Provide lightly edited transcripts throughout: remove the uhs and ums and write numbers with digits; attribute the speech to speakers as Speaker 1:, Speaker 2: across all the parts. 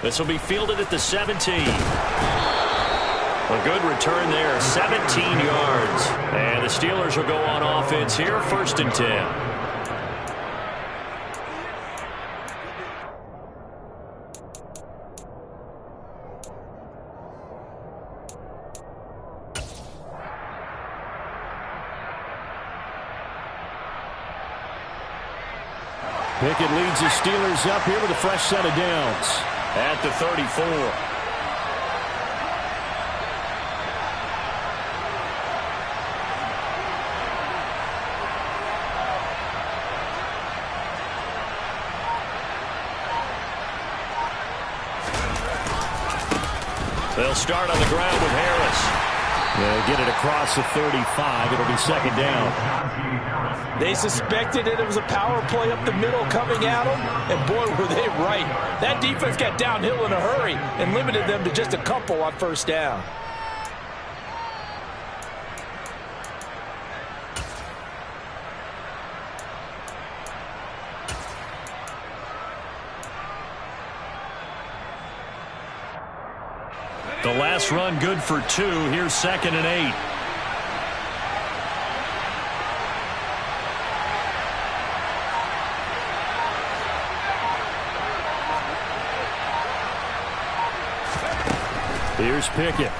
Speaker 1: This will be fielded at the 17. A good return there, 17 yards. And the Steelers will go on offense here, 1st and 10.
Speaker 2: Pickett leads the Steelers up here with a fresh set of downs.
Speaker 1: At the 34. They'll start on the ground with Harris.
Speaker 2: They'll get it across the 35. It'll be 2nd down.
Speaker 3: They suspected it was a power play up the middle coming at them, and boy, were they right. That defense got downhill in a hurry and limited them to just a couple on 1st down.
Speaker 1: The last run good for 2. Here's 2nd and 8.
Speaker 2: Here's Pickett.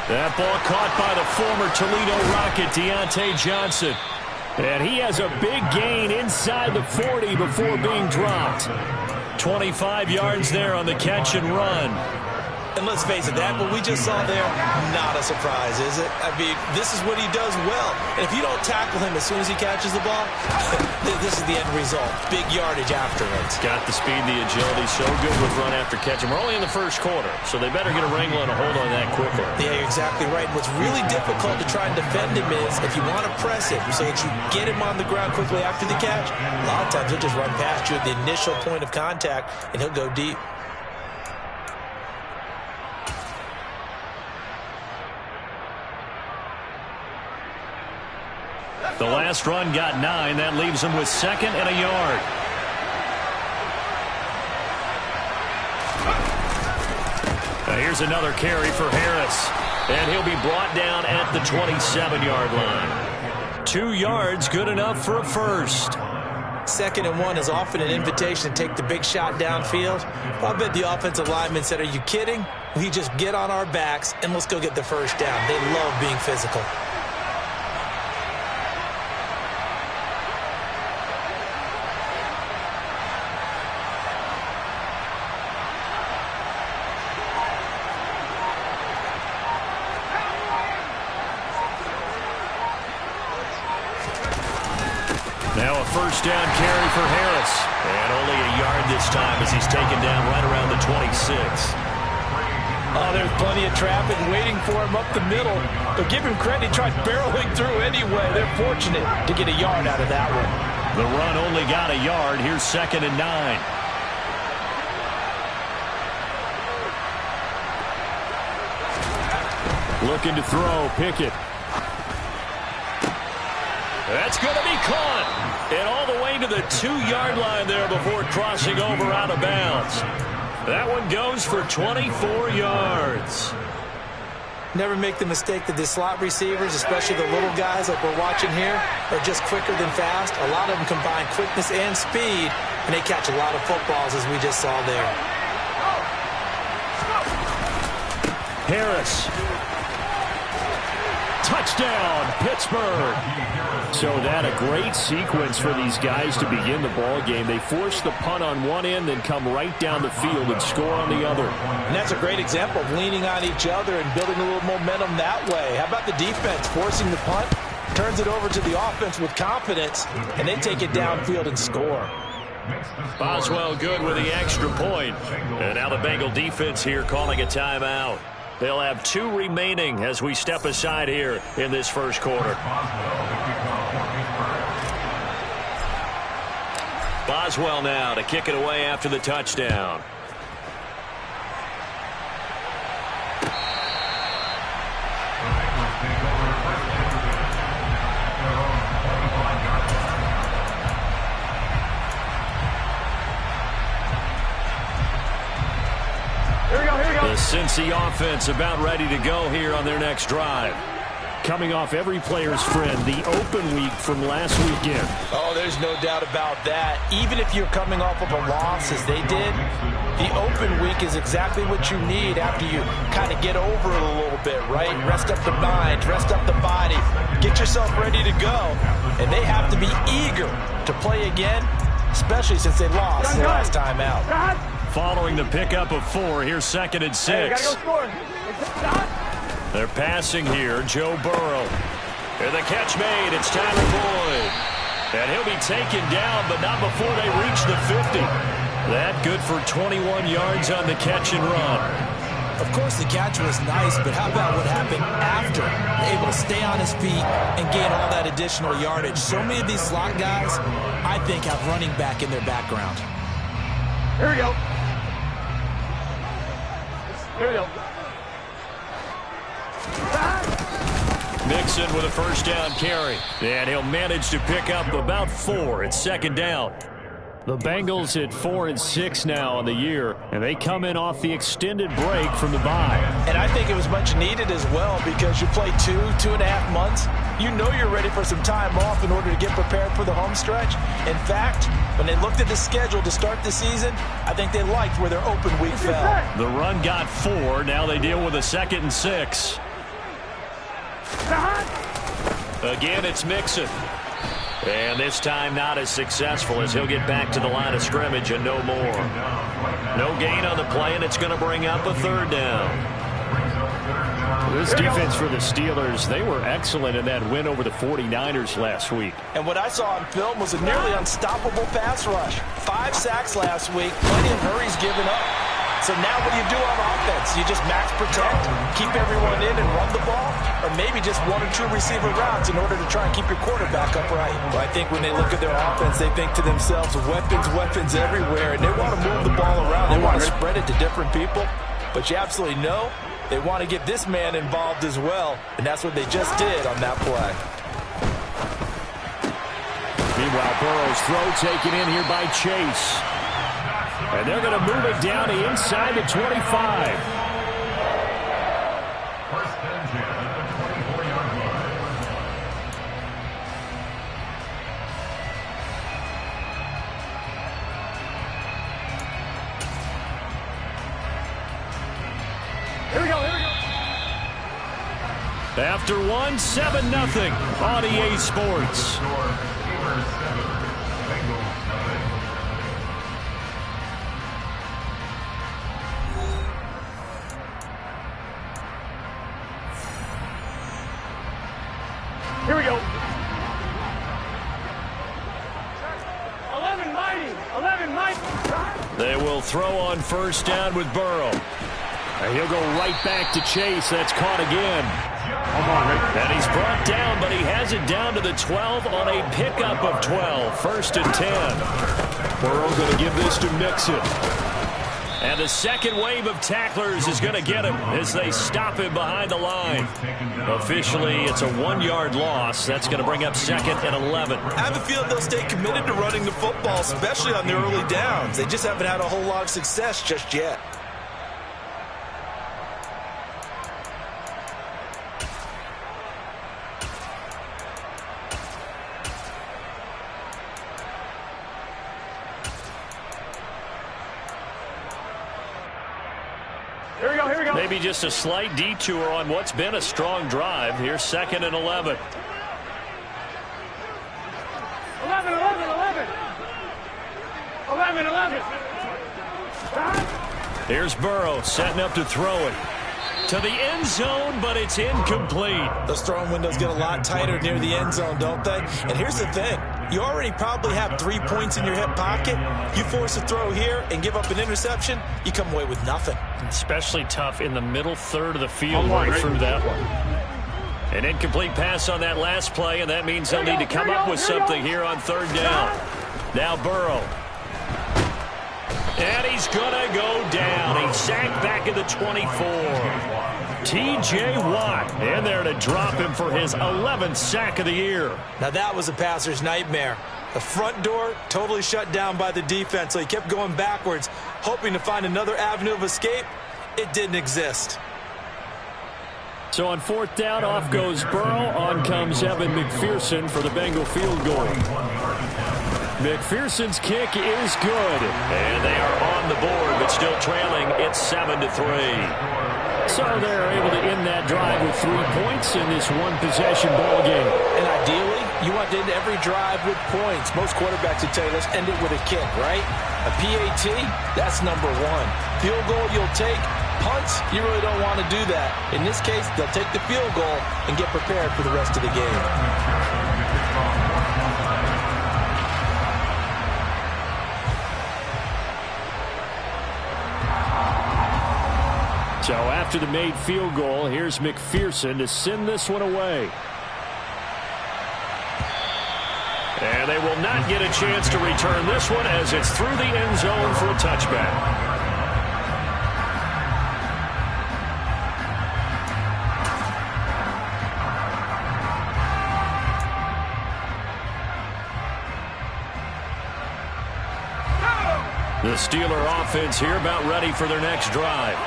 Speaker 1: That ball caught by the former Toledo Rocket, Deontay Johnson.
Speaker 2: And he has a big gain inside the 40 before being dropped.
Speaker 1: 25 yards there on the catch and run.
Speaker 3: And let's face it, that what we just saw there, not a surprise, is it? I mean, this is what he does well. And if you don't tackle him as soon as he catches the ball, this is the end result. Big yardage after it.
Speaker 1: Got the speed, the agility, so good with run after catch. And we're only in the 1st quarter, so they better get a wrangle and a hold on that quickly.
Speaker 3: Yeah, you're exactly right. And what's really difficult to try and defend him is if you want to press it so that you get him on the ground quickly after the catch, a lot of times he'll just run past you at the initial point of contact, and he'll go deep.
Speaker 1: The last run got 9. That leaves them with 2nd and a yard. Now here's another carry for Harris. And he'll be brought down at the 27-yard line. 2 yards, good enough for a first.
Speaker 3: 2nd and 1 is often an invitation to take the big shot downfield. I bet the offensive lineman said, "Are you kidding? We just get on our backs and let's go get the first down." They love being physical.
Speaker 1: Now a first down carry for Harris. And only a yard this time as he's taken down right around the 26.
Speaker 3: Oh, there's plenty of traffic waiting for him up the middle. But give him credit, he tried barreling through anyway. They're fortunate to get a yard out of that one.
Speaker 1: The run only got a yard. Here's 2nd and 9.
Speaker 2: Looking to throw, Pickett.
Speaker 1: That's going to be caught. And all the way to the 2-yard line there before crossing over out of bounds. That one goes for 24 yards.
Speaker 3: Never make the mistake that the slot receivers, especially the little guys like we're watching here, are just quicker than fast. A lot of them combine quickness and speed, and they catch a lot of footballs, as we just saw there.
Speaker 2: Harris. Touchdown, Pittsburgh. So that a great sequence for these guys to begin the ball game. They force the punt on one end, then come right down the field and score on the other.
Speaker 3: And that's a great example of leaning on each other and building a little momentum that way. How about the defense forcing the punt, turns it over to the offense with confidence, and they take it downfield and score.
Speaker 1: Boswell good with the extra point. And now the Bengal defense here calling a timeout. They'll have 2 remaining as we step aside here in this first quarter. Boswell now to kick it away after the touchdown. Cincy offense about ready to go here on their next drive.
Speaker 2: Coming off every player's friend, the open week from last weekend.
Speaker 3: Oh, there's no doubt about that. Even if you're coming off of a loss as they did, the open week is exactly what you need after you kind of get over it a little bit, right? Rest up the mind, rest up the body, get yourself ready to go. And they have to be eager to play again, especially since they lost the last time out.
Speaker 1: Following the pickup of 4, here's 2nd and 6.
Speaker 4: Hey, gotta go score.
Speaker 1: They're passing here, Joe Burrow. And the catch made, it's Tyler Boyd. And he'll be taken down, but not before they reach the 50. That good for 21 yards on the catch and run.
Speaker 3: Of course, the catch was nice, but how about what happened after? Able to stay on his feet and gain all that additional yardage. So many of these slot guys, I think, have running back in their background.
Speaker 4: Here we go. Here we go.
Speaker 1: Mixon with a first down carry. And he'll manage to pick up about 4. It's 2nd down.
Speaker 2: The Bengals at 4 and 6 now on the year, and they come in off the extended break from the bye.
Speaker 3: And I think it was much needed as well because you play 2.5 months. You know you're ready for some time off in order to get prepared for the home stretch. In fact, when they looked at the schedule to start the season, I think they liked where their open week fell.
Speaker 1: The run got 4. Now they deal with a 2nd and 6. Again, it's Mixon. And this time not as successful as he'll get back to the line of scrimmage and no more. No gain on the play, and it's going to bring up a 3rd down.
Speaker 2: This defense for the Steelers, they were excellent in that win over the 49ers last week.
Speaker 3: And what I saw on film was a nearly unstoppable pass rush. 5 sacks last week, plenty of hurries given up. So now what do you do on offense? You just max protect, keep everyone in and run the ball, or maybe just 1 or 2 receiver routes in order to try and keep your quarterback upright? Well, I think when they look at their offense, they think to themselves, weapons everywhere, and they want to move the ball around. They want to spread it to different people, but you absolutely know they want to get this man involved as well, and that's what they just did on that play.
Speaker 2: Meanwhile, Burrow's throw taken in here by Chase. And they're going to move it down to inside the 25.
Speaker 4: Here we go.
Speaker 1: After 1, 7-0 on EA Sports.
Speaker 4: Here we go. 11 mighty.
Speaker 1: They will throw on first down with Burrow.
Speaker 2: And he'll go right back to Chase. That's caught again.
Speaker 1: And he's brought down, but he has it down to the 12 on a pickup of 12. 1st and 10.
Speaker 2: Burrow going to give this to Mixon.
Speaker 1: And the second wave of tacklers is going to get him as they stop him behind the line. Officially, it's a 1-yard loss. That's going to bring up 2nd and 11.
Speaker 3: I have a feeling they'll stay committed to running the football, especially on the early downs. They just haven't had a whole lot of success just yet.
Speaker 4: Here we go.
Speaker 1: Maybe just a slight detour on what's been a strong drive. Here's 2nd and 11.
Speaker 4: 11.
Speaker 1: Here's Burrow setting up to throw it to the end zone, but it's incomplete.
Speaker 3: Those throwing windows get a lot tighter near the end zone, don't they? And here's the thing. You already probably have 3 points in your hip pocket. You force a throw here and give up an interception, you come away with nothing.
Speaker 1: Especially tough in the middle third of the field right through that one. An incomplete pass on that last play, and that means they'll need to come up with something here on 3rd down. Now Burrow. And he's going to go down. He's sacked back at the 24. T.J. Watt in there to drop him for his 11th sack of the year.
Speaker 3: Now that was a passer's nightmare. The front door totally shut down by the defense, so he kept going backwards, hoping to find another avenue of escape, It didn't exist.
Speaker 2: So on fourth down, off goes Burrow. On comes Evan McPherson for the Bengal field goal. McPherson's kick is good.
Speaker 1: And they are on the board, but still trailing. It's 7-3.
Speaker 2: So they're able to end that drive with 3 points in this one-possession ball game.
Speaker 3: And ideally, you want to end every drive with points. Most quarterbacks would tell you, let's end it with a kick, right? A PAT, that's number one. Field goal you'll take. Punts, you really don't want to do that. In this case, they'll take the field goal and get prepared for the rest of the game.
Speaker 2: So after the made field goal, here's McPherson to send this one away.
Speaker 1: And they will not get a chance to return this one as it's through the end zone for a touchback. The Steeler offense here about ready for their next drive.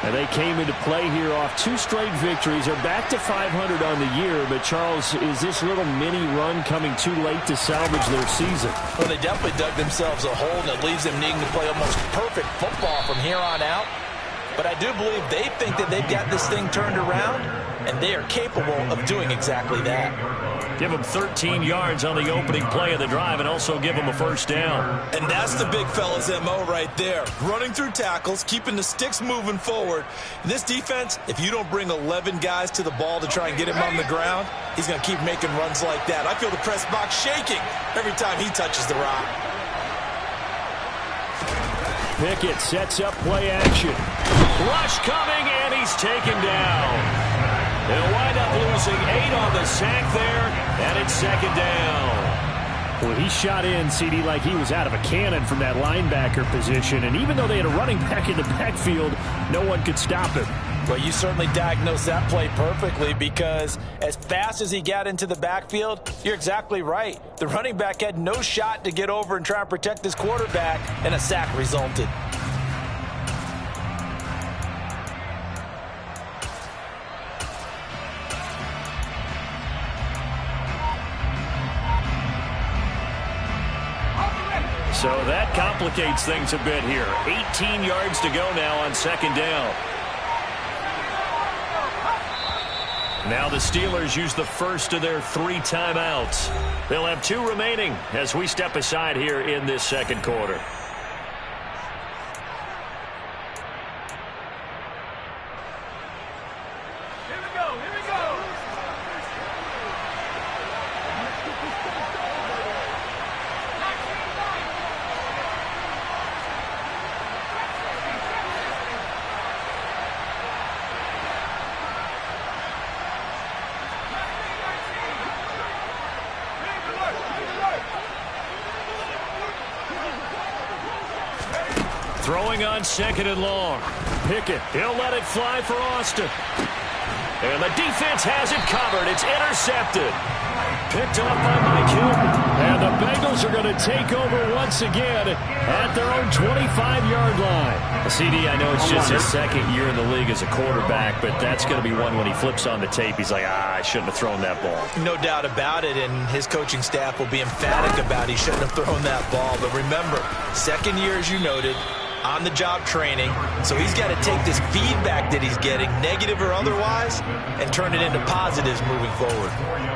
Speaker 2: And they came into play here off 2 straight victories. They're back to 500 on the year. But, Charles, is this little mini run coming too late to salvage their season?
Speaker 3: Well, they definitely dug themselves a hole that leaves them needing to play almost perfect football from here on out. But I do believe they think that they've got this thing turned around, and they are capable of doing exactly that.
Speaker 1: Give them 13 yards on the opening play of the drive and also give them a first down.
Speaker 3: And that's the big fella's MO right there. Running through tackles, keeping the sticks moving forward. In this defense, if you don't bring 11 guys to the ball to try and get him on the ground, he's going to keep making runs like that. I feel the press box shaking every time he touches the rock.
Speaker 2: Pickett sets up play action.
Speaker 1: Rush coming, and he's taken down. They'll wind up losing 8 on the sack there, and it's second down.
Speaker 2: Well, he shot in, CD, like he was out of a cannon from that linebacker position. And even though they had a running back in the backfield, no one could stop him.
Speaker 3: Well, you certainly diagnosed that play perfectly because as fast as he got into the backfield, you're exactly right. The running back had no shot to get over and try and protect his quarterback, and a sack resulted.
Speaker 1: So that complicates things a bit here. 18 yards to go now on second down. Now the Steelers use the first of their 3 timeouts. They'll have 2 remaining as we step aside here in this second quarter. Throwing on second and long. Pickett, he'll let it fly for Austin. And the defense has it covered. It's intercepted. Picked up by Mike Hilton.
Speaker 2: And the Bengals are going to take over once again at their own 25-yard line.
Speaker 1: CD, I know it's just his second year in the league as a quarterback, but that's going to be one when he flips on the tape. He's like, I shouldn't have thrown that ball.
Speaker 3: No doubt about it, and his coaching staff will be emphatic about he shouldn't have thrown that ball. But remember, second year, as you noted, on-the-job training, so he's got to take this feedback that he's getting, negative or otherwise, and turn it into positives moving forward.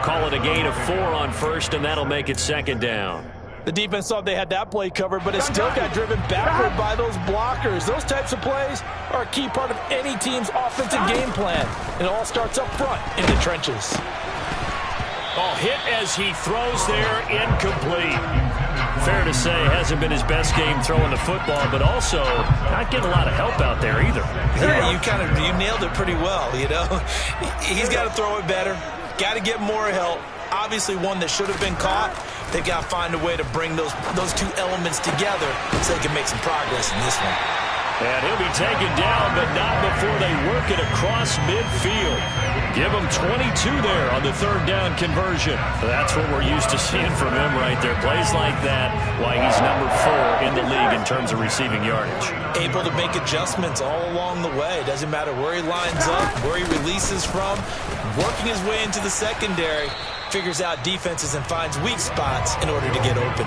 Speaker 1: Call it a gain of 4 on first, and that'll make it second down.
Speaker 3: The defense thought they had that play covered, but it still got driven backward by those blockers. Those types of plays are a key part of any team's offensive game plan. It all starts up front in the trenches.
Speaker 1: Oh, hit as he throws there, incomplete. Fair to say, hasn't been his best game throwing the football, but also not getting a lot of help out there either.
Speaker 3: Yeah, you nailed it pretty well, you know. He's got to throw it better, got to get more help. Obviously one that should have been caught. They've got to find a way to bring those 2 elements together so they can make some progress in this one.
Speaker 1: And he'll be taken down, but not before they work it across midfield. Give him 22 there on the third down conversion. That's what we're used to seeing from him right there. Plays like that, why he's number 4 in the league in terms of receiving yardage.
Speaker 3: Able to make adjustments all along the way. Doesn't matter where he lines up, where he releases from. Working his way into the secondary. Figures out defenses and finds weak spots in order to get open.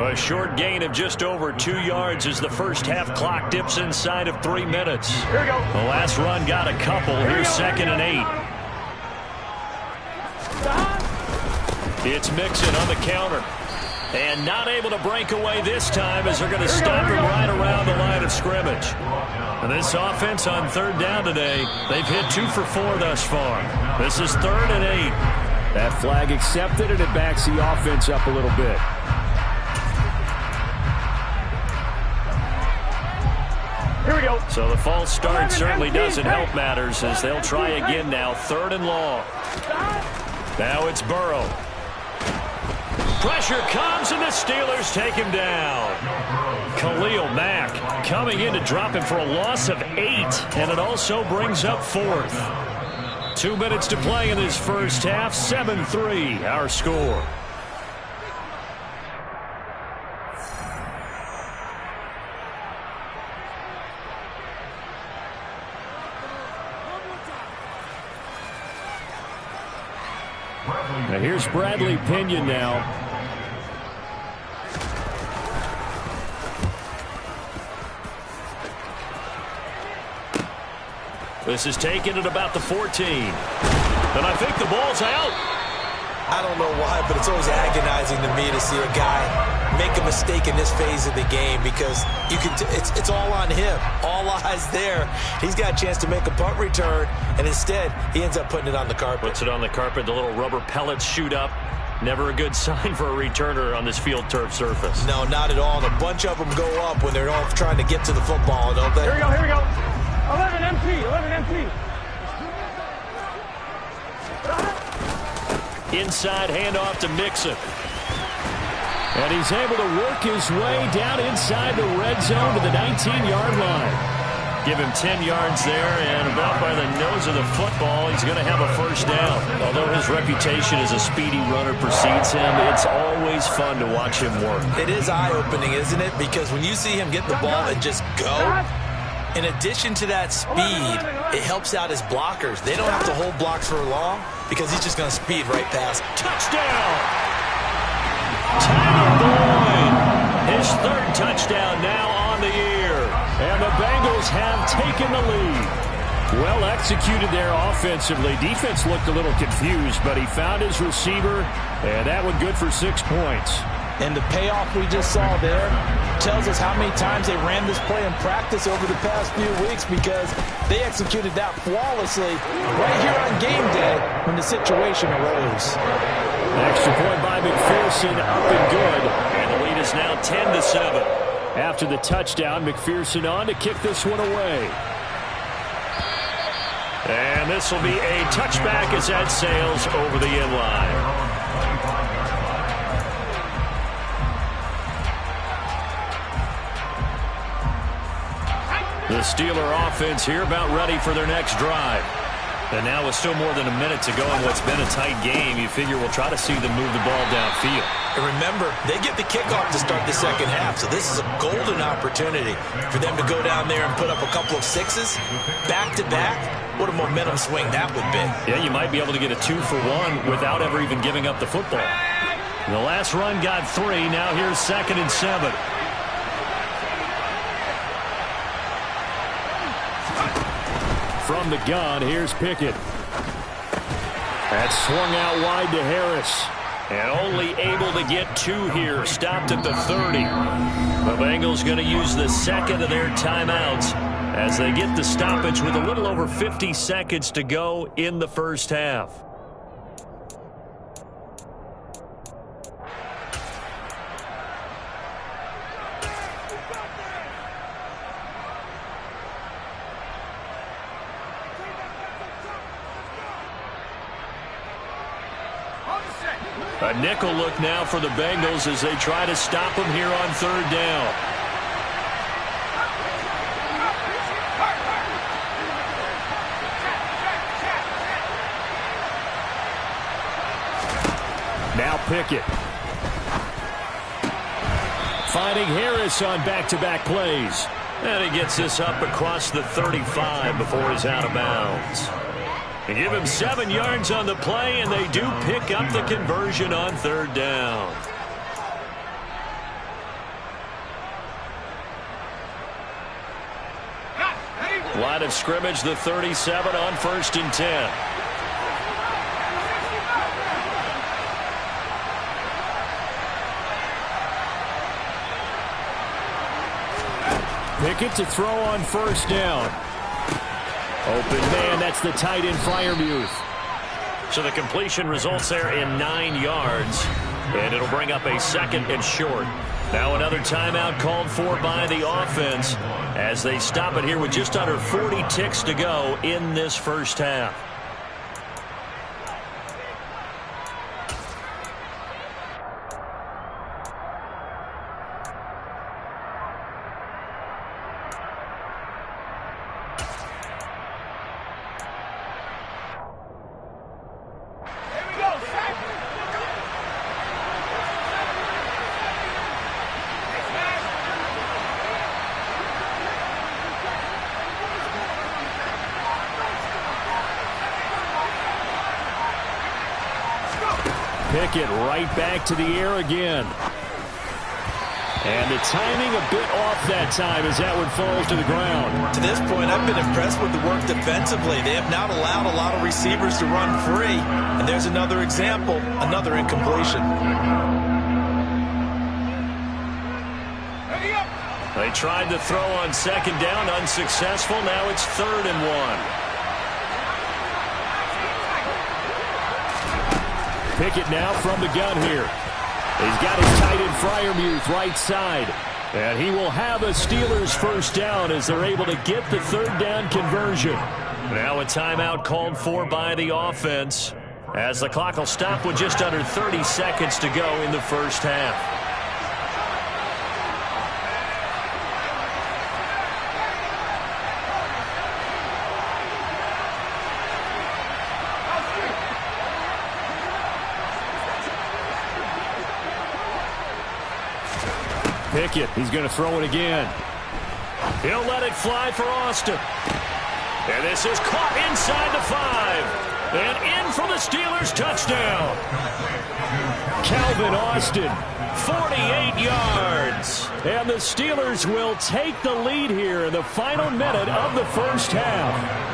Speaker 1: A short gain of just over 2 yards as the first half clock dips inside of 3 minutes.
Speaker 4: Here we go.
Speaker 1: The last run got a couple. Here's 2nd and 8. It's Mixon on the counter. And not able to break away this time as they're going to stop him right around the line of scrimmage. And this offense on third down today, they've hit 2 for 4 thus far. This is 3rd and 8.
Speaker 2: That flag accepted, and it backs the offense up a little bit.
Speaker 4: Here we go.
Speaker 1: So the false start certainly doesn't help matters as they'll try again now. 3rd and long. Now it's Burrow. Pressure comes, and the Steelers take him down. Khalil Mack coming in to drop him for a loss of 8, and it also brings up 4th. 2 minutes to play in this first half. 7-3 our score.
Speaker 2: Now here's Bradley Pinion now.
Speaker 1: This is taken at about the 14. And I think the ball's out.
Speaker 3: I don't know why, but it's always agonizing to me to see a guy make a mistake in this phase of the game because you can. It's all on him. All eyes there. He's got a chance to make a punt return, and instead he ends up putting it on the carpet.
Speaker 1: Puts it on the carpet. The little rubber pellets shoot up. Never a good sign for a returner on this field turf surface.
Speaker 3: No, not at all. And a bunch of them go up when they're all trying to get to the football, don't they?
Speaker 4: Here we go. Here we go. 11 MP. 11 MP.
Speaker 1: Inside handoff to Mixon. And he's able to work his way down inside the red zone to the 19-yard line. Give him 10 yards there, and about by the nose of the football, he's going to have a first down. Although his reputation as a speedy runner precedes him, it's always fun to watch him work.
Speaker 3: It is eye-opening, isn't it? Because when you see him get the ball and just go, in addition to that speed, it helps out his blockers. They don't have to hold blocks for long because he's just going to speed right past.
Speaker 1: Touchdown! Tyler Boyd, his 3rd touchdown now on the year. And the Bengals have taken the lead. Well executed there offensively. Defense looked a little confused, but he found his receiver, and that one good for 6 points.
Speaker 3: And the payoff we just saw there tells us how many times they ran this play in practice over the past few weeks because they executed that flawlessly right here on game day when the situation arose.
Speaker 2: Extra point by McPherson, up and good.
Speaker 1: And the lead is now 10-7.
Speaker 2: After the touchdown, McPherson on to kick this one away.
Speaker 1: And this will be a touchback as that sails over the end line. The Steeler offense here about ready for their next drive. And now with still more than a minute to go in what's been a tight game, you figure we'll try to see them move the ball downfield.
Speaker 3: And remember, they get the kickoff to start the second half, so this is a golden opportunity for them to go down there and put up a couple of 6s back-to-back. What a momentum swing that would be.
Speaker 1: Yeah, you might be able to get a 2-for-1 without ever even giving up the football. The last run got 3. Now here's 2nd and 7.
Speaker 2: From the gun, here's Pickett. That's swung out wide to Harris.
Speaker 1: And only able to get 2 here. Stopped at the 30. The Bengals going to use the 2nd of their timeouts as they get the stoppage with a little over 50 seconds to go in the first half. A nickel look now for the Bengals as they try to stop him here on 3rd down.
Speaker 2: Now Pickett. Finding Harris on back-to-back plays.
Speaker 1: And he gets this up across the 35 before he's out of bounds. They give him 7 yards on the play, and they do pick up the conversion on third down. Line of scrimmage, the 37 on 1st and 10.
Speaker 2: Pickett to throw on 1st down. Open man, that's the tight end Freiermuth.
Speaker 1: So the completion results there in 9 yards, and it'll bring up a 2nd and short. Now another timeout called for by the offense as they stop it here with just under 40 ticks to go in this first half.
Speaker 2: Pickett right back to the air again. And the timing a bit off that time as that one falls to the ground.
Speaker 3: To this point, I've been impressed with the work defensively. They have not allowed a lot of receivers to run free. And there's another example, another incompletion.
Speaker 1: They tried to throw on 2nd down, unsuccessful. Now it's 3rd and 1.
Speaker 2: Pickett now from the gun here. He's got his tight end Freiermuth right side. And he will have a Steelers 1st down as they're able to get the 3rd down conversion.
Speaker 1: Now a timeout called for by the offense as the clock will stop with just under 30 seconds to go in the first half.
Speaker 2: Pickett, he's going to throw it again.
Speaker 1: He'll let it fly for Austin. And this is caught inside the 5. And in for the Steelers touchdown.
Speaker 2: Calvin Austin.
Speaker 1: 48 yards.
Speaker 2: And the Steelers will take the lead here in the final minute of the first half.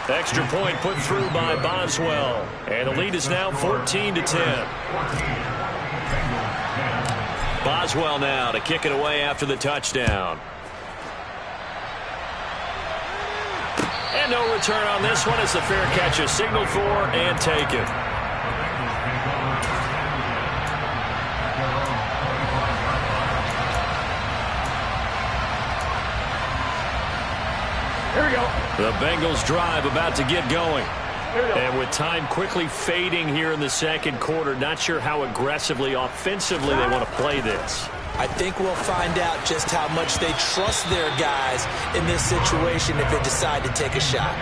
Speaker 1: Extra point put through by Boswell. And the lead is now 14-10. Boswell now to kick it away after the touchdown. And no return on this one as the fair catch is signaled for and taken.
Speaker 4: Here we go.
Speaker 1: The Bengals drive about to get going. And with time quickly fading here in the second quarter, not sure how aggressively, offensively they want to play this.
Speaker 3: I think we'll find out just how much they trust their guys in this situation if they decide to take a shot.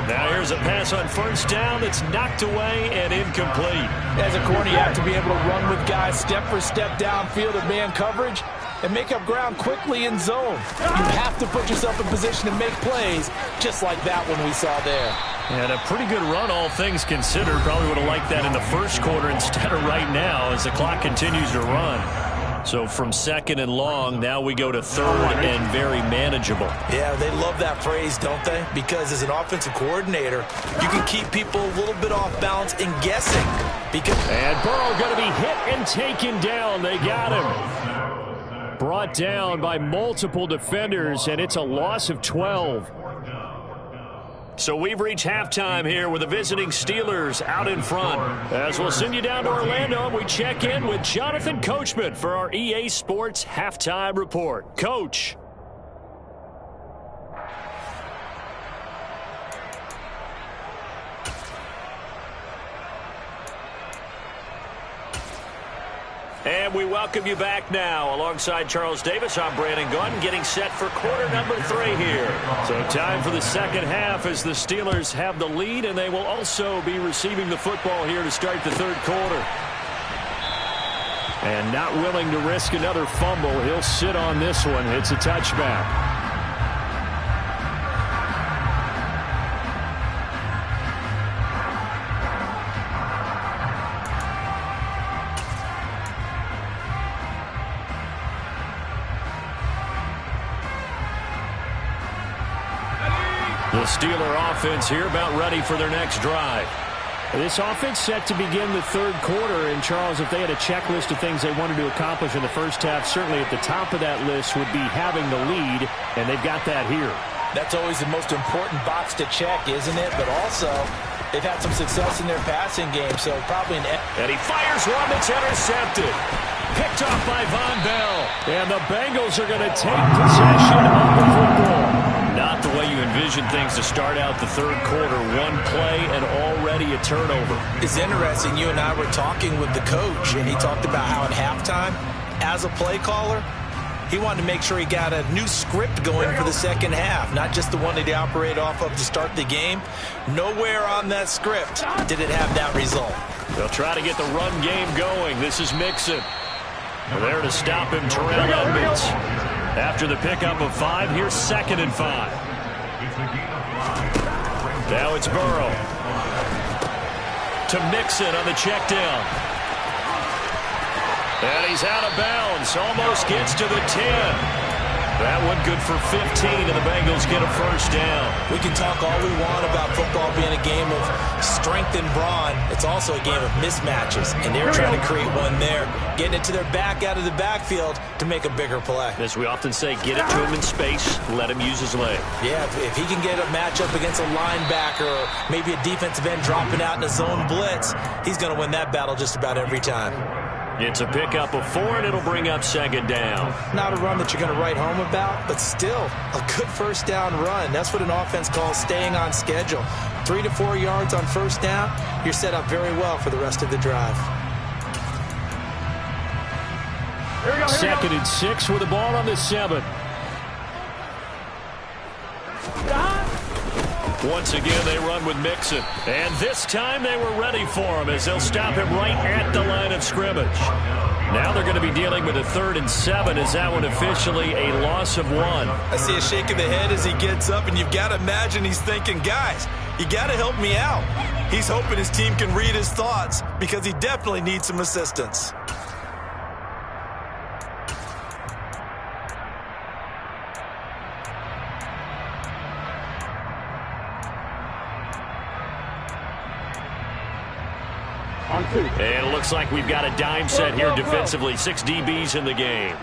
Speaker 1: Now here's a pass on 1st down that's knocked away and incomplete.
Speaker 3: As a corner, you have to be able to run with guys step for step downfield in man coverage and make up ground quickly in zone. You have to put yourself in position to make plays just like that one we saw there.
Speaker 1: And a pretty good run, all things considered. Probably would have liked that in the first quarter instead of right now as the clock continues to run. So from 2nd and long, now we go to 3rd and very manageable.
Speaker 3: Yeah, they love that phrase, don't they? Because as an offensive coordinator, you can keep people a little bit off balance and guessing.
Speaker 2: And Burrow going to be hit and taken down. They got him. Brought down by multiple defenders, and it's a loss of 12.
Speaker 1: So we've reached halftime here with the visiting Steelers out in front. As we'll send you down to Orlando, we check in with Jonathan Coachman for our EA Sports Halftime Report. Coach. And And we welcome you back now. Alongside Charles Davis, I'm Brandon Gunn, getting set for quarter number 3 here. So time for the second half as the Steelers have the lead, and they will also be receiving the football here to start the third quarter. And not willing to risk another fumble. He'll sit on this one. It's a touchback. The Steeler offense here about ready for their next drive. This offense set to begin the third quarter. And, Charles, if they had a checklist of things they wanted to accomplish in the first half, certainly at the top of that list would be having the lead, and they've got that here.
Speaker 3: That's always the most important box to check, isn't it? But also, they've had some success in their passing game, so probably
Speaker 1: And he fires one that's intercepted. Picked off by Von Bell. And the Bengals are going to take possession of the football. Not the way you envision things to start out the third quarter. One play and already a turnover.
Speaker 3: It's interesting. You and I were talking with the coach, and he talked about how at halftime, as a play caller, he wanted to make sure he got a new script going for the second half, not just the one that he operated off of to start the game. Nowhere on that script did it have that result.
Speaker 1: They'll try to get the run game going. This is Mixon. There to stop him, Terrell Edmonds. After the pickup of 5, here's 2nd and 5. Now it's Burrow. To Mixon on the check down. And he's out of bounds. Almost gets to the 10. That one good for 15, and the Bengals get a first down.
Speaker 3: We can talk all we want about football being a game of strength and brawn. It's also a game of mismatches, and they're trying to create one there, getting it to their back out of the backfield to make a bigger play.
Speaker 1: As we often say, get it to him in space, let him use his leg.
Speaker 3: Yeah, if he can get a matchup against a linebacker or maybe a defensive end dropping out in a zone blitz, he's going to win that battle just about every time.
Speaker 1: It's a pickup of 4, and it'll bring up 2nd down.
Speaker 3: Not a run that you're going to write home about, but still a good first down run. That's what an offense calls staying on schedule. 3 to 4 yards on first down, you're set up very well for the rest of the drive.
Speaker 1: 2nd and 6 with the ball on the 7. Once again, they run with Mixon. And this time they were ready for him as they'll stop him right at the line of scrimmage. Now they're going to be dealing with a 3rd and 7. Is that one officially a loss of 1?
Speaker 3: I see a shake of the head as he gets up, and you've got to imagine he's thinking, guys, you got to help me out. He's hoping his team can read his thoughts because he definitely needs some assistance.
Speaker 1: And it looks like we've got a dime set here defensively. 6 DBs in the game.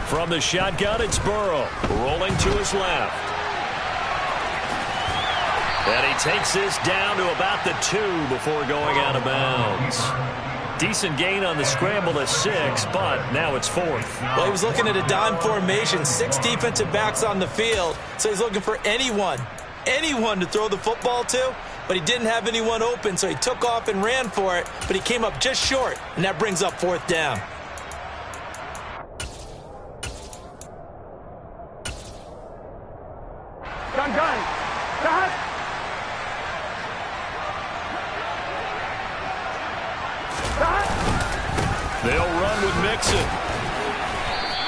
Speaker 1: From the shotgun, it's Burrow. Rolling to his left. And he takes this down to about the 2 before going out of bounds. Decent gain on the scramble to 6, but now it's 4th.
Speaker 3: Well, he was looking at a dime formation. 6 defensive backs on the field, so he's looking for anyone to throw the football to, but he didn't have anyone open, so he took off and ran for it, but he came up just short, and that brings up 4th down.
Speaker 4: Done. Stop.
Speaker 1: They'll run with Mixon.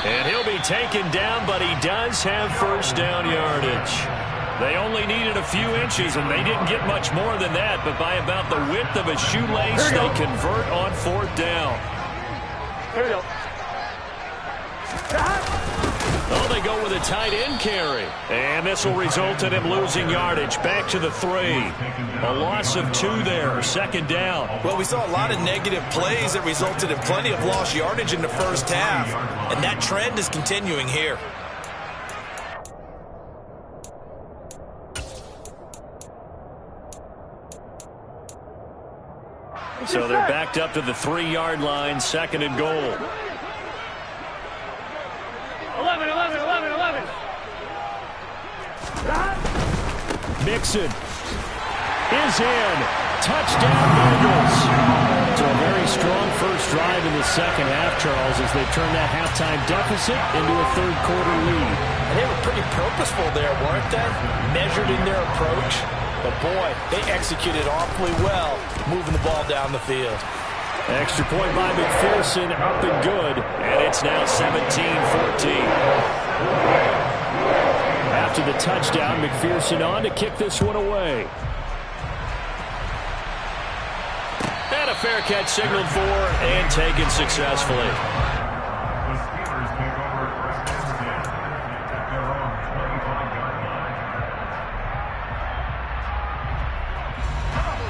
Speaker 1: And he'll be taken down, but he does have first down yardage. They only needed a few inches, and they didn't get much more than that, but by about the width of a shoelace, they convert on 4th down.
Speaker 4: Here we go.
Speaker 1: Oh, they go with a tight end carry. And this will result in him losing yardage. Back to the 3. A loss of 2 there. 2nd down.
Speaker 3: Well, we saw a lot of negative plays that resulted in plenty of lost yardage in the first half, and that trend is continuing here.
Speaker 1: So they're backed up to the 3-yard line, 2nd and goal.
Speaker 4: 11.
Speaker 1: Mixon is in.
Speaker 2: Touchdown, Bengals. So a very strong first drive in the second half, Charles, as they turn that halftime deficit into a third-quarter lead.
Speaker 3: And they were pretty purposeful there, weren't they? Measured in their approach. But, boy, they executed awfully well, moving the ball down the field.
Speaker 2: Extra point by McPherson, up and good.
Speaker 1: And it's now 17-14.
Speaker 2: After the touchdown, McPherson on to kick this one away.
Speaker 1: And a fair catch signaled for and taken successfully.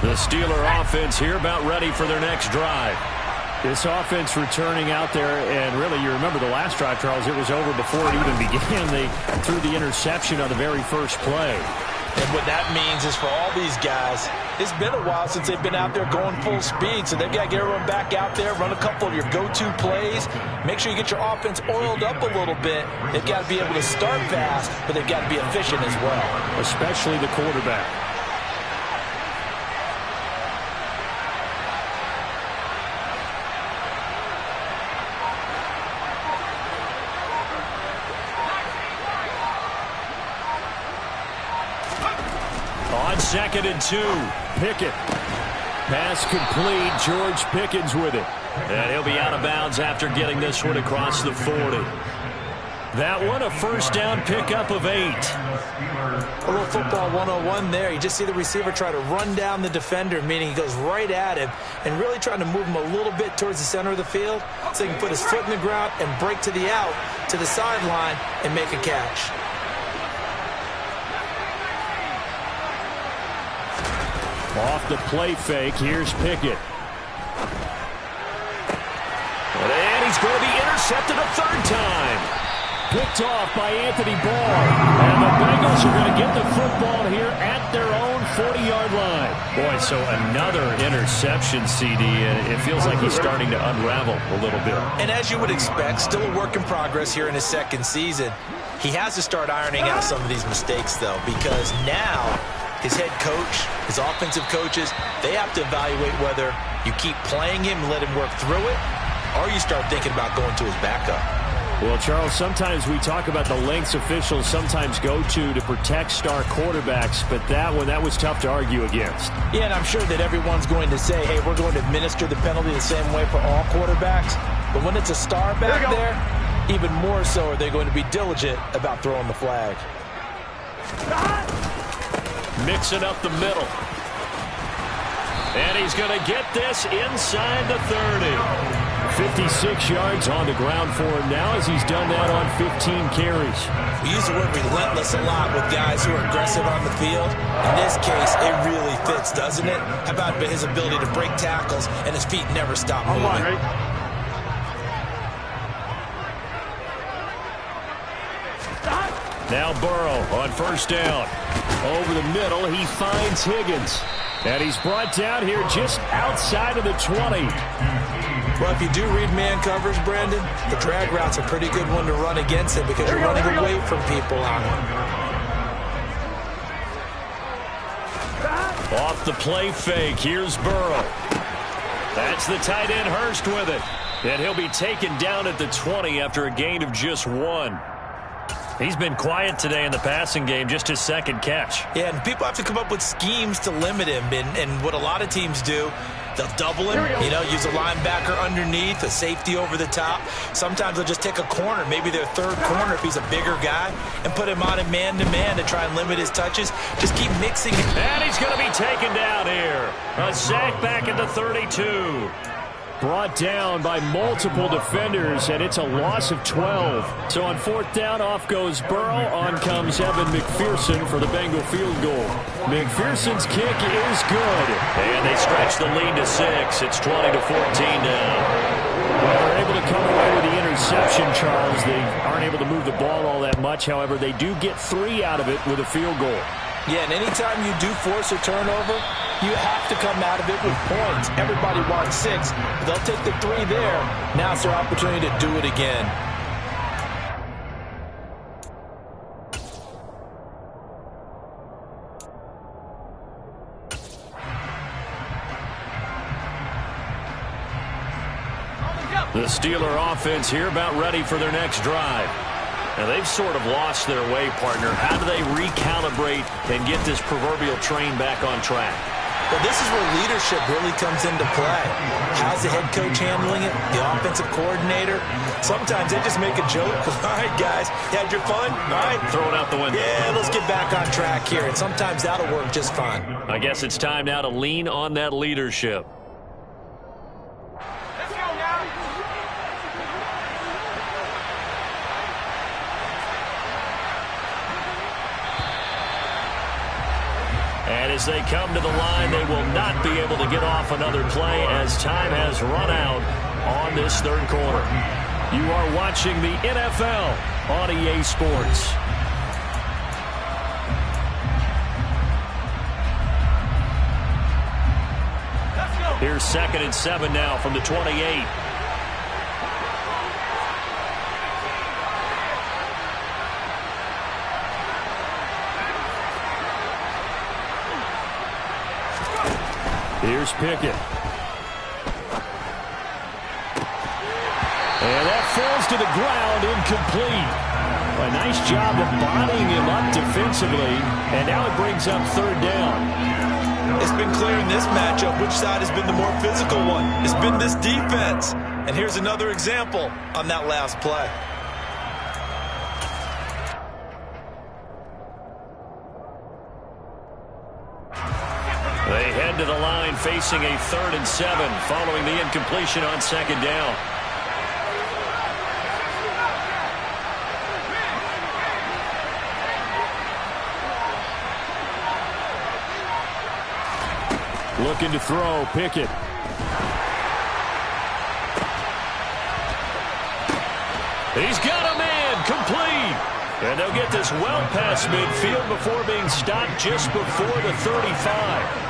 Speaker 1: The Steeler offense here about ready for their next drive.
Speaker 2: This offense returning out there, and really, you remember the last drive, Charles, it was over before it even began. They threw the interception on the very first play.
Speaker 3: And what that means is for all these guys, it's been a while since they've been out there going full speed, so they've got to get everyone back out there, run a couple of your go-to plays, make sure you get your offense oiled up a little bit. They've got to be able to start fast, but they've got to be efficient as well.
Speaker 2: Especially the quarterback.
Speaker 1: On 2nd and 2.
Speaker 2: Pickett. Pass complete. George Pickens with it.
Speaker 1: And he'll be out of bounds after getting this one across the 40. That one a first down pickup of 8.
Speaker 3: A little football 101 there. You just see the receiver try to run down the defender, meaning he goes right at him and really trying to move him a little bit towards the center of the field so he can put his foot in the ground and break to the out, to the sideline, and make a catch.
Speaker 2: Off the play fake, here's Pickett.
Speaker 1: And he's going to be intercepted a third time.
Speaker 2: Picked off by Anthony Barr. And the Bengals are going to get the football here at their own 40-yard line.
Speaker 1: Boy, so another interception, CD, and it feels like he's starting to unravel a little bit.
Speaker 3: And as you would expect, still a work in progress here in his second season. He has to start ironing out some of these mistakes, though, because now his head coach, his offensive coaches, they have to evaluate whether you keep playing him and let him work through it, or you start thinking about going to his backup.
Speaker 2: Well, Charles, sometimes we talk about the lengths officials sometimes go to protect star quarterbacks, but that one, that was tough to argue against.
Speaker 3: Yeah, and I'm sure that everyone's going to say, hey, we're going to administer the penalty the same way for all quarterbacks. But when it's a star back there, even more so are they going to be diligent about throwing the flag.
Speaker 1: Mixing up the middle. And he's going to get this inside the 30.
Speaker 2: 56 yards on the ground for him now as he's done that on 15 carries.
Speaker 3: We use the word relentless a lot with guys who are aggressive on the field. In this case, it really fits, doesn't it? How about his ability to break tackles and his feet never stop moving?
Speaker 1: Now Burrow on first down.
Speaker 2: Over the middle, he finds Higgins. And he's brought down here just outside of the 20.
Speaker 3: Well, if you do read man coverage, Brandon, the drag route's a pretty good one to run against it because you're running away from people on it.
Speaker 1: Off the play fake, here's Burrow. That's the tight end Hurst with it. And he'll be taken down at the 20 after a gain of just 1. He's been quiet today in the passing game, just his second catch.
Speaker 3: Yeah, and people have to come up with schemes to limit him. And what a lot of teams do, they'll double him, use a linebacker underneath, a safety over the top. Sometimes they'll just take a corner, maybe their third corner if he's a bigger guy, and put him on a man-to-man to try and limit his touches. Just keep mixing it.
Speaker 1: And he's going to be taken down here. A sack back at the 32.
Speaker 2: Brought down by multiple defenders, and it's a loss of 12. So on fourth down, off goes Burrow. On comes Evan McPherson for the Bengal field goal. McPherson's kick is good.
Speaker 1: And they stretch the lead to 6. It's 20-14 now.
Speaker 2: Well, they're able to come away with the interception, Charles. They aren't able to move the ball all that much. However, they do get 3 out of it with a field goal.
Speaker 3: Yeah, and anytime you do force a turnover, you have to come out of it with points. Everybody wants 6. They'll take the 3 there. Now it's their opportunity to do it again.
Speaker 2: The Steeler offense here about ready for their next drive. Now, they've sort of lost their way, partner. How do they recalibrate and get this proverbial train back on track?
Speaker 3: Well, this is where leadership really comes into play. How's the head coach handling it? The offensive coordinator? Sometimes they just make a joke. All right, guys, you had your fun? All right.
Speaker 2: Throw it out the window.
Speaker 3: Yeah, let's get back on track here. And sometimes that'll work just fine.
Speaker 2: I guess it's time now to lean on that leadership.
Speaker 4: Let's go now.
Speaker 2: And as they come to the line, they will not be able to get off another play as time has run out on this third quarter. You are watching the NFL on EA Sports. Here's 2nd and 7 now from the 28. Here's Pickett. And that falls to the ground, incomplete. A nice job of bodying him up defensively, and now it brings up 3rd down.
Speaker 3: It's been clear in this matchup which side has been the more physical one. It's been this defense. And here's another example on that last play.
Speaker 2: They head to the line facing a 3rd and 7 following the incompletion on 2nd down. Looking to throw, Pickett. He's got a man, complete. And they'll get this well past midfield before being stopped just before the 35.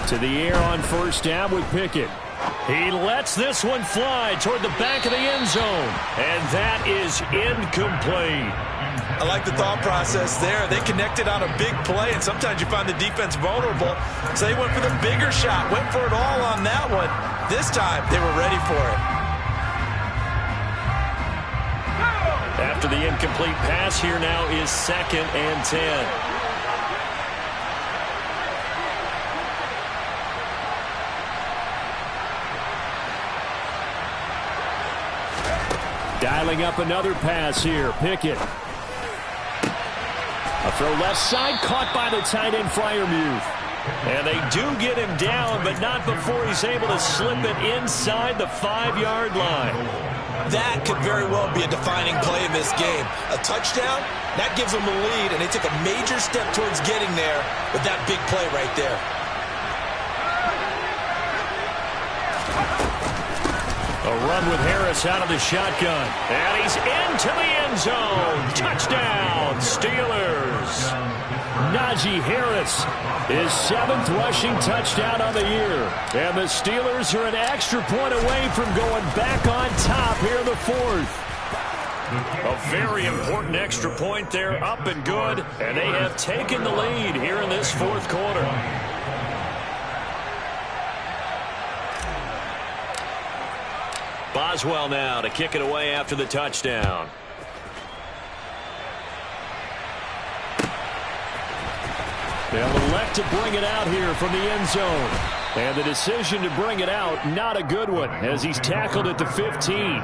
Speaker 2: To the air on 1st down with Pickett. He lets this one fly toward the back of the end zone. And that is incomplete.
Speaker 3: I like the thought process there. They connected on a big play, and sometimes you find the defense vulnerable. So they went for the bigger shot, went for it all on that one. This time, they were ready for it.
Speaker 2: After the incomplete pass, here now is 2nd and 10. Dialing up another pass here. Pickett. A throw left side, caught by the tight end Freiermuth. And they do get him down, but not before he's able to slip it inside the 5-yard line.
Speaker 3: That could very well be a defining play in this game. A touchdown, that gives them a lead, and they took a major step towards getting there with that big play right there.
Speaker 2: A run with Harris out of the shotgun. And he's into the end zone. Touchdown, Steelers. Najee Harris, his 7th rushing touchdown on the year. And the Steelers are an extra point away from going back on top here in the 4th. A very important extra point there, up and good. And they have taken the lead here in this 4th quarter. Boswell now to kick it away after the touchdown. They'll elect to bring it out here from the end zone. And the decision to bring it out, not a good one, as he's tackled at the 15.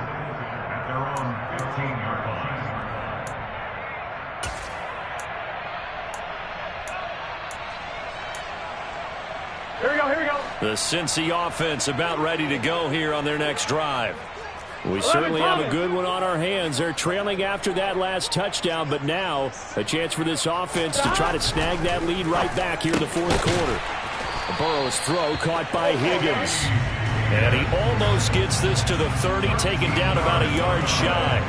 Speaker 4: Here we go, here we go.
Speaker 2: The Cincy offense about ready to go here on their next drive. We certainly have a good one on our hands. They're trailing after that last touchdown, but now a chance for this offense to try to snag that lead right back here in the 4th quarter. Burrow's throw caught by Higgins. And he almost gets this to the 30, taken down about a yard shy.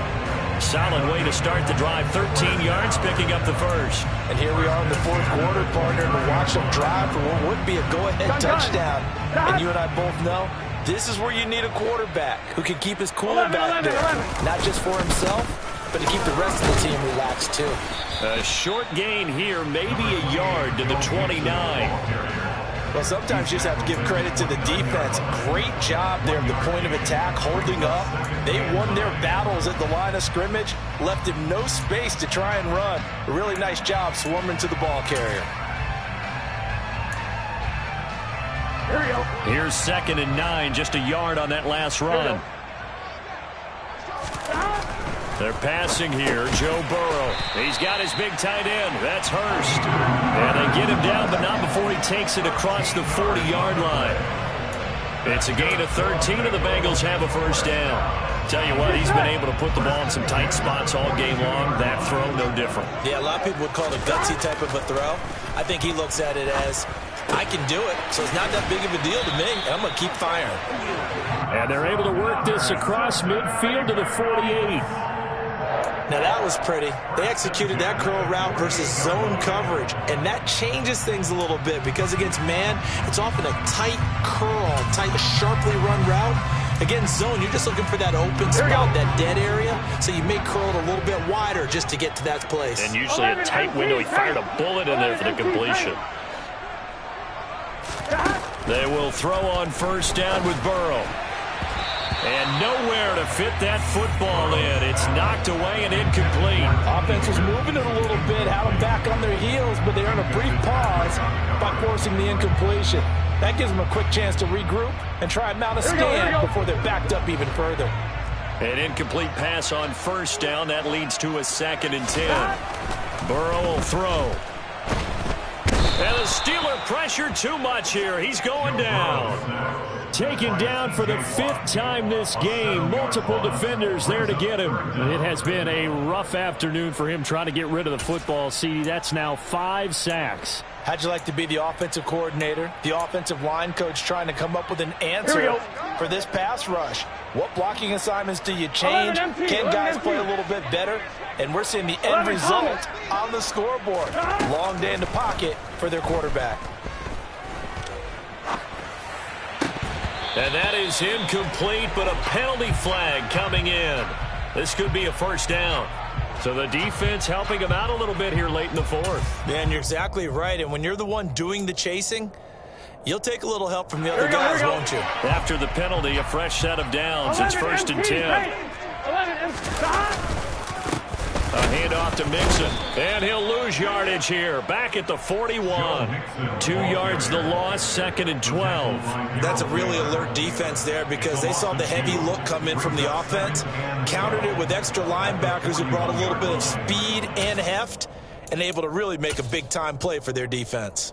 Speaker 2: Solid way to start the drive. 13 yards, picking up the 1st.
Speaker 3: And here we are in the 4th quarter, partner, to watch them drive for what would be a go-ahead touchdown. And you and I both know This is where you need a quarterback who can keep his cool
Speaker 4: 11,
Speaker 3: back
Speaker 4: 11,
Speaker 3: there.
Speaker 4: 11.
Speaker 3: Not just for himself, but to keep the rest of the team relaxed too.
Speaker 2: A short gain here, maybe a yard to the 29.
Speaker 3: Well, sometimes you just have to give credit to the defense. Great job there at the point of attack, holding up. They won their battles at the line of scrimmage, left him no space to try and run. A really nice job swarming to the ball carrier.
Speaker 4: Here we go.
Speaker 2: Here's 2nd and 9, just a yard on that last run. They're passing here. Joe Burrow. He's got his big tight end. That's Hurst. And they get him down, but not before he takes it across the 40-yard line. It's a gain of 13, and the Bengals have a first down. Tell you what, he's been able to put the ball in some tight spots all game long. That throw, no different.
Speaker 3: Yeah, a lot of people would call it a gutsy type of a throw. I think he looks at it as, I can do it, so it's not that big of a deal to me, and I'm going to keep firing.
Speaker 2: And they're able to work this across midfield to the 48.
Speaker 3: Now that was pretty. They executed that curl route versus zone coverage, and that changes things a little bit because against man, it's often a tight curl, tight, sharply run route. Against zone, you're just looking for that open spot, that dead area, so you may curl it a little bit wider just to get to that place.
Speaker 2: And usually a tight window. He fired a bullet in there for the completion. They will throw on first down with Burrow. And nowhere to fit that football in. It's knocked away and incomplete.
Speaker 3: Offense was moving it a little bit, had them back on their heels, but they earned a brief pause by forcing the incompletion. That gives them a quick chance to regroup and try and mount a stand before they're backed up even further.
Speaker 2: An incomplete pass on first down. That leads to a 2nd and 10. Burrow will throw. And the Steeler pressure too much here. He's going down. Taken down for the 5th time this game. Multiple defenders there to get him. It has been a rough afternoon for him trying to get rid of the football, CD. That's now 5 sacks.
Speaker 3: How'd you like to be the offensive coordinator, the offensive line coach trying to come up with an answer for this pass rush? What blocking assignments do you change? Can guys play a little bit better? And we're seeing the end result on the scoreboard. Long day in the pocket for their quarterback.
Speaker 2: And that is incomplete, but a penalty flag coming in. This could be a first down. So the defense helping him out a little bit here late in the 4th.
Speaker 3: Man, you're exactly right. And when you're the one doing the chasing, you'll take a little help from the other guys, won't you?
Speaker 2: After the penalty, a fresh set of downs. It's 1st and 10. A handoff to Mixon, and he'll lose yardage here. Back at the 41. 2 yards the loss, 2nd and 12.
Speaker 3: That's a really alert defense there because they saw the heavy look come in from the offense, countered it with extra linebackers who brought a little bit of speed and heft, and able to really make a big-time play for their defense.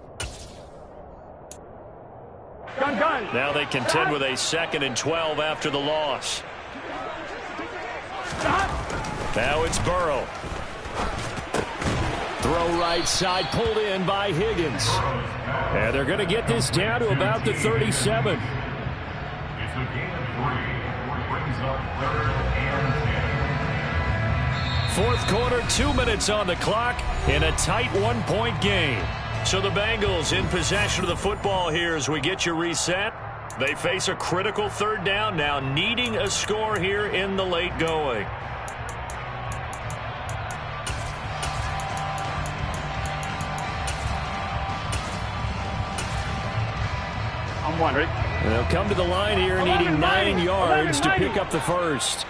Speaker 2: Now they contend with a 2nd and 12 after the loss. Now it's Burrow. Throw right side, pulled in by Higgins. And they're going to get this down to about the 37. Fourth quarter, 2 minutes on the clock in a tight 1-point game. So the Bengals in possession of the football here as we get you reset. They face a critical 3rd down now, needing a score here in the late going.
Speaker 4: I'm wondering.
Speaker 2: They'll come to the line here needing 9 yards to pick up the first.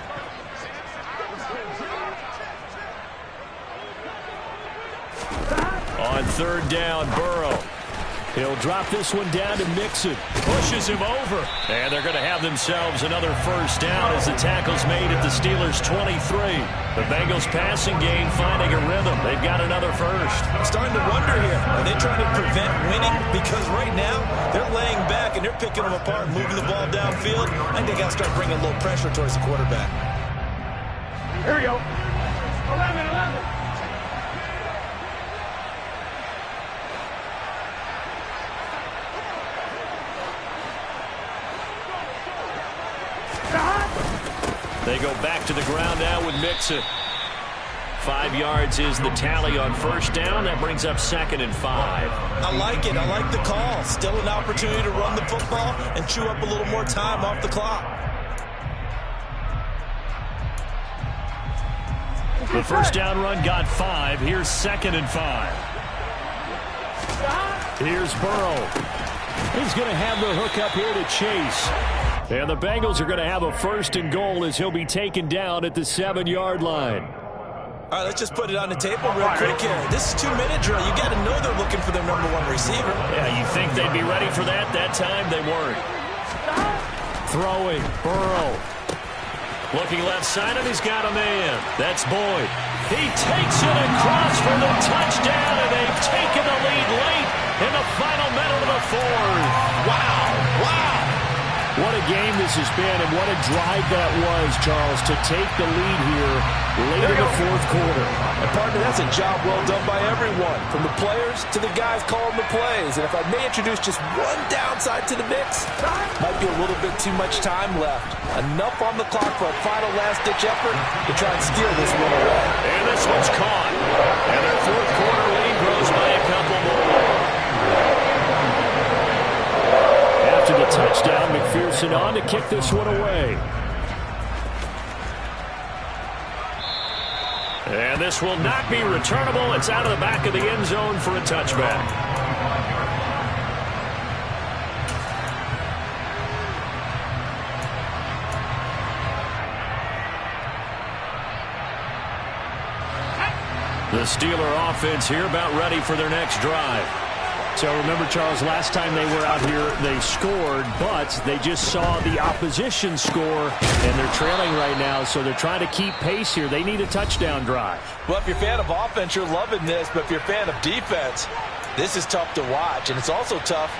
Speaker 2: On 3rd down, Burrow. He'll drop this one down to Mixon. Pushes him over. And they're going to have themselves another first down as the tackle's made at the Steelers' 23. The Bengals passing game finding a rhythm. They've got another first.
Speaker 3: I'm starting to wonder here. Are they trying to prevent winning? Because right now, they're laying back and they're picking them apart, moving the ball downfield. I think they got to start bringing a little pressure towards the quarterback.
Speaker 4: Here we go. 11. They
Speaker 2: go back to the ground now with Mixon. 5 yards is the tally on first down. That brings up 2nd and 5.
Speaker 3: I like it. I like the call. Still an opportunity to run the football and chew up a little more time off the clock.
Speaker 2: The first down run got 5. Here's 2nd and 5. Here's Burrow. He's going to have the hook up here to Chase. And the Bengals are going to have a 1st and goal as he'll be taken down at the 7-yard line.
Speaker 3: All right, let's just put it on the table real quick here. This is 2-minute drill. You got to know they're looking for their #1 receiver.
Speaker 2: Yeah, you think they'd be ready for that? That time they weren't. Throwing, Burrow. Looking left side, and he's got a man. That's Boyd. He takes it across for the touchdown, and they've taken the lead late in the final minute of the 4th.
Speaker 3: Wow, wow.
Speaker 2: What a game this has been, and what a drive that was, Charles, to take the lead here late in the 4th quarter.
Speaker 5: And partner, that's a job well done by everyone, from the players to the guys calling the plays. And if I may introduce just one downside to the mix, might be a little bit too much time left. Enough on the clock for a final last-ditch effort to try and steal this one away.
Speaker 2: And this one's caught. And their 4th quarter lead grows by a couple more. After the touchdown, McPherson on to kick this one away. And this will not be returnable. It's out of the back of the end zone for a touchback. The Steeler offense here about ready for their next drive. So remember, Charles, last time they were out here, they scored, but they just saw the opposition score, and they're trailing right now, so they're trying to keep pace here. They need a touchdown drive.
Speaker 5: Well, if you're a fan of offense, you're loving this, but if you're a fan of defense, this is tough to watch, and it's also tough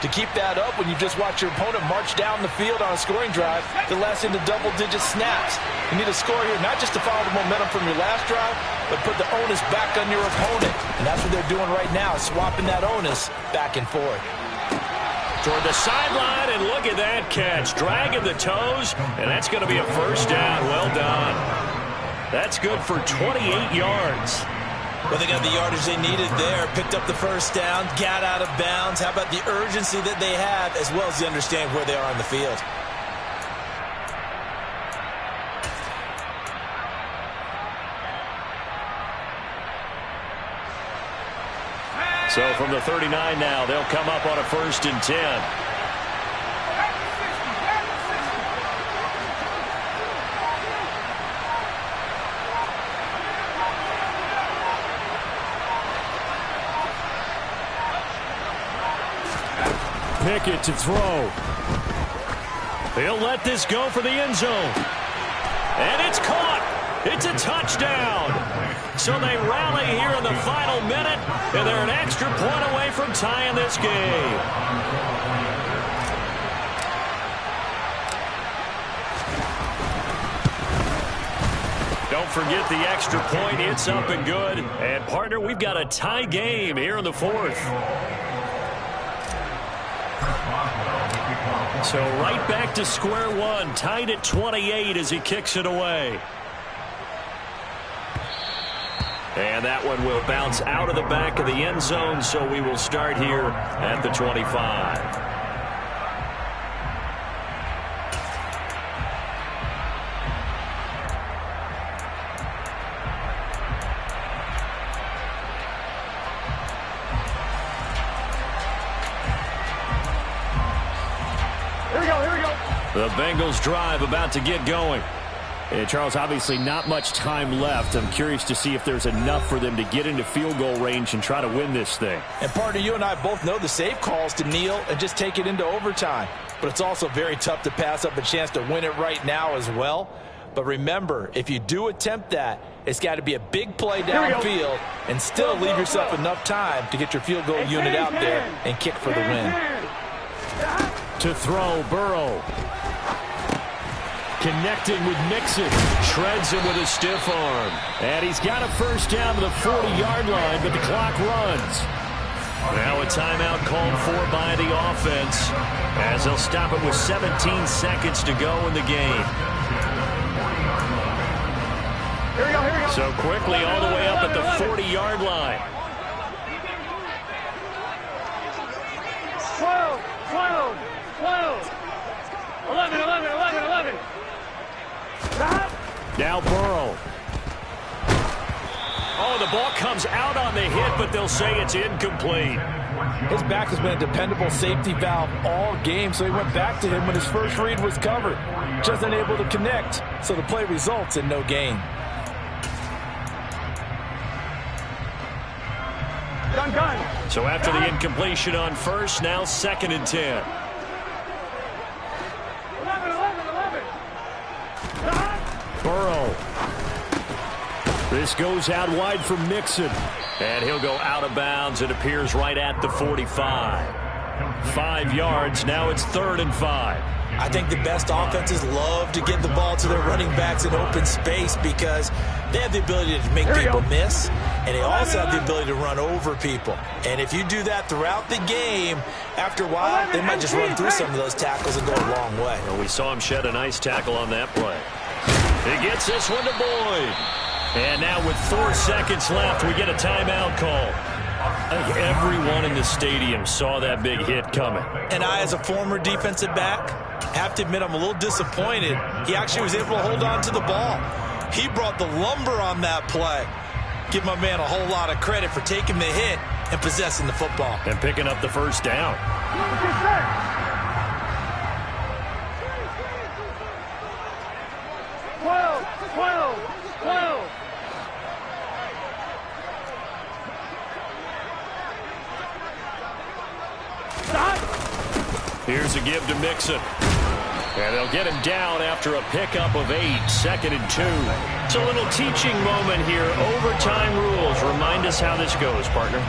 Speaker 5: to keep that up when you just watch your opponent march down the field on a scoring drive that lasts into double-digit snaps. You need a score here, not just to follow the momentum from your last drive, but put the onus back on your opponent. And that's what they're doing right now, swapping that onus back and forth.
Speaker 2: Toward the sideline, and look at that catch. Dragging the toes, and that's going to be a first down. Well done. That's good for 28 yards.
Speaker 3: Well, they got the yardage they needed there, picked up the first down, got out of bounds. How about the urgency that they have, as well as the understanding where they are on the field?
Speaker 2: So from the 39 now, they'll come up on a 1st and 10. Pickett to throw. He'll let this go for the end zone. And it's caught. It's a touchdown. So they rally here in the final minute, and they're an extra point away from tying this game. Don't forget the extra point. It's up and good. And, partner, we've got a tie game here in the 4th. So right back to square one, tied at 28 as he kicks it away. And that one will bounce out of the back of the end zone, so we will start here at the 25. The Bengals drive about to get going. And Charles, obviously not much time left. I'm curious to see if there's enough for them to get into field goal range and try to win this thing.
Speaker 5: And partner, you and I both know the safe calls to kneel and just take it into overtime. But it's also very tough to pass up a chance to win it right now as well. But remember, if you do attempt that, it's got to be a big play downfield and still leave yourself enough time to get your field goal unit out there and kick for the win.
Speaker 2: To throw, Burrow. Connecting with Mixon. Shreds him with a stiff arm. And he's got a first down to the 40-yard line, but the clock runs. Now a timeout called for by the offense as they'll stop it with 17 seconds to go in the game. So quickly all the way up at the 40-yard line.
Speaker 4: 12, 12, 12. 11, 11, 11, 11. Stop.
Speaker 2: Now Burrow. Oh, the ball comes out on the hit, but they'll say it's incomplete.
Speaker 5: His back has been a dependable safety valve all game, so he went back to him when his first read was covered. Just unable to connect, so the play results in no gain.
Speaker 4: Done.
Speaker 2: So after the incompletion on first, now 2nd and 10.
Speaker 4: 11, 11, 11. Stop.
Speaker 2: Burrow. This goes out wide for Mixon. And he'll go out of bounds. It appears right at the 45. 5 yards. Now it's 3rd and 5.
Speaker 3: I think the best offenses love to get the ball to their running backs in open space because they have the ability to make people miss, and they also have the ability to run over people. And if you do that throughout the game, after a while, they might just run through some of those tackles and go a long way.
Speaker 2: Well, we saw him shed a nice tackle on that play. He gets this one to Boyd. And now with 4 seconds left, we get a timeout call. I think everyone in the stadium saw that big hit coming.
Speaker 3: And I, as a former defensive back, have to admit I'm a little disappointed. He actually was able to hold on to the ball. He brought the lumber on that play. Give my man a whole lot of credit for taking the hit and possessing the football.
Speaker 2: And picking up the first down.
Speaker 4: 12, 12, 12. Stop.
Speaker 2: Here's a give to Mixon. And they'll get him down after a pickup of 8, 2nd and 2. It's a little teaching moment here. Overtime rules. Remind us how this goes, partner.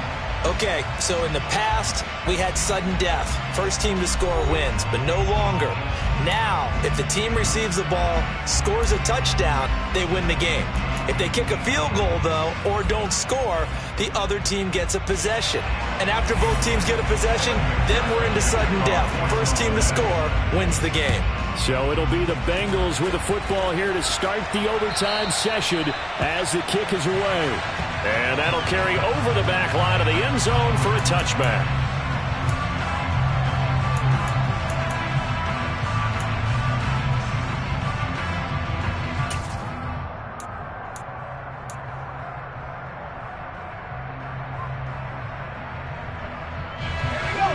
Speaker 3: Okay, so in the past, we had sudden death. First team to score wins, but no longer. Now, if the team receives the ball, scores a touchdown, they win the game. If they kick a field goal, though, or don't score, the other team gets a possession. And after both teams get a possession, then we're into sudden death. First team to score wins the game.
Speaker 2: So it'll be the Bengals with the football here to start the overtime session as the kick is away. And that'll carry over the back line of the end zone for a touchback.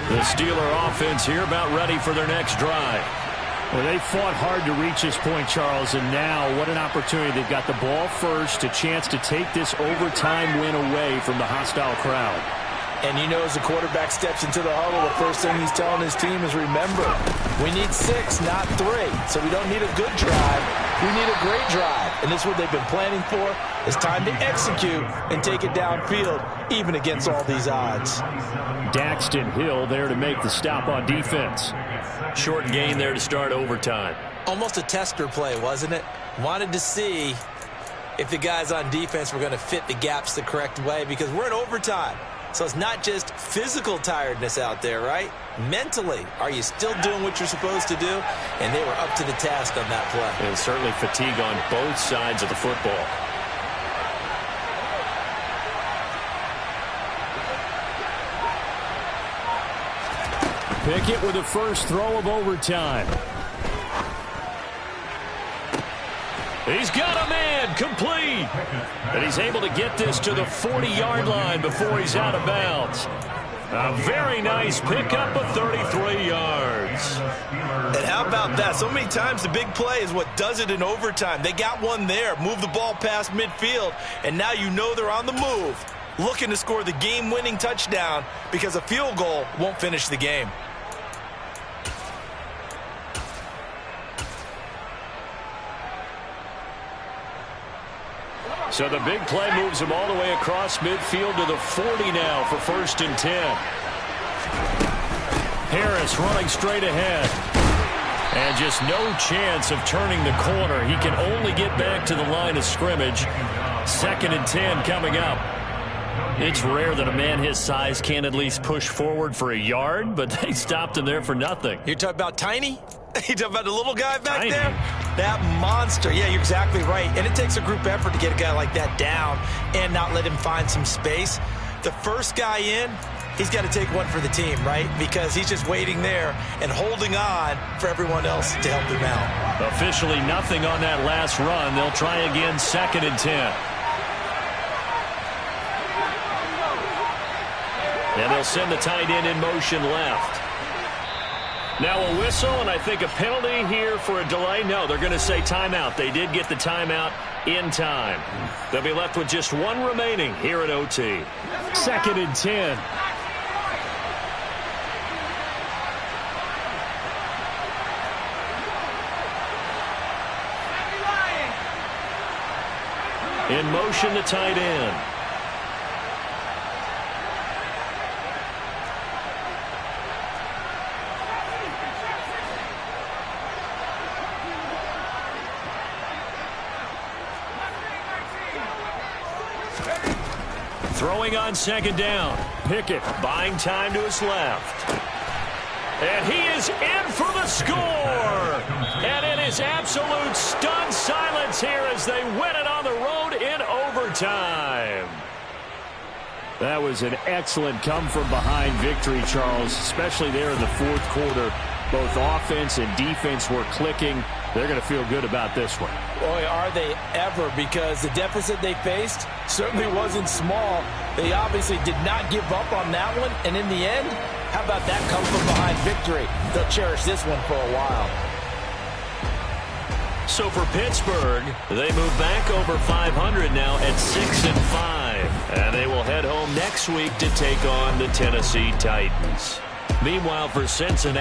Speaker 2: The Steeler offense here about ready for their next drive. Well, they fought hard to reach this point, Charles, and now what an opportunity. They've got the ball first, a chance to take this overtime win away from the hostile crowd.
Speaker 5: And you know, as the quarterback steps into the huddle, the first thing he's telling his team is, remember, we need 6, not 3. So we don't need a good drive. We need a great drive. And this is what they've been planning for. It's time to execute and take it downfield, even against all these odds.
Speaker 2: Daxton Hill there to make the stop on defense. Short gain there to start overtime.
Speaker 3: Almost a tester play, wasn't it? Wanted to see if the guys on defense were going to fit the gaps the correct way, because we're in overtime. So it's not just physical tiredness out there, right? Mentally, are you still doing what you're supposed to do? And they were up to the task on that play.
Speaker 2: And certainly fatigue on both sides of the football. Pickett with the first throw of overtime. He's got a man, complete. And he's able to get this to the 40-yard line before he's out of bounds. A very nice pickup of 33 yards.
Speaker 3: And how about that? So many times the big play is what does it in overtime. They got one there, move the ball past midfield, and now you know they're on the move, looking to score the game-winning touchdown because a field goal won't finish the game.
Speaker 2: So the big play moves him all the way across midfield to the 40 now for 1st and 10. Harris running straight ahead. And just no chance of turning the corner. He can only get back to the line of scrimmage. 2nd and 10 coming up. It's rare that a man his size can at least push forward for a yard, but they stopped him there for nothing.
Speaker 3: You're talking about tiny? You talking about the little guy back there? That monster. Yeah, you're exactly right. And it takes a group effort to get a guy like that down and not let him find some space. The first guy in, he's got to take one for the team, right? Because he's just waiting there and holding on for everyone else to help him out.
Speaker 2: Officially nothing on that last run. They'll try again, 2nd and 10. And they'll send the tight end in motion left. Now a whistle, and I think a penalty here for a delay. No, they're going to say timeout. They did get the timeout in time. They'll be left with just one remaining here at OT. 2nd and 10. In motion, the tight end. Throwing on 2nd down. Pickett buying time to his left. And he is in for the score. And it is absolute stunned silence here as they win it on the road in overtime. That was an excellent come-from-behind victory, Charles, especially there in the 4th quarter. Both offense and defense were clicking. They're going to feel good about this one.
Speaker 3: Boy, are they ever, because the deficit they faced certainly wasn't small. They obviously did not give up on that one, and in the end, how about that come-from-behind victory? They'll cherish this one for a while.
Speaker 2: So for Pittsburgh, they move back over 500 now at 6-5. And they will head home next week to take on the Tennessee Titans. Meanwhile, for Cincinnati,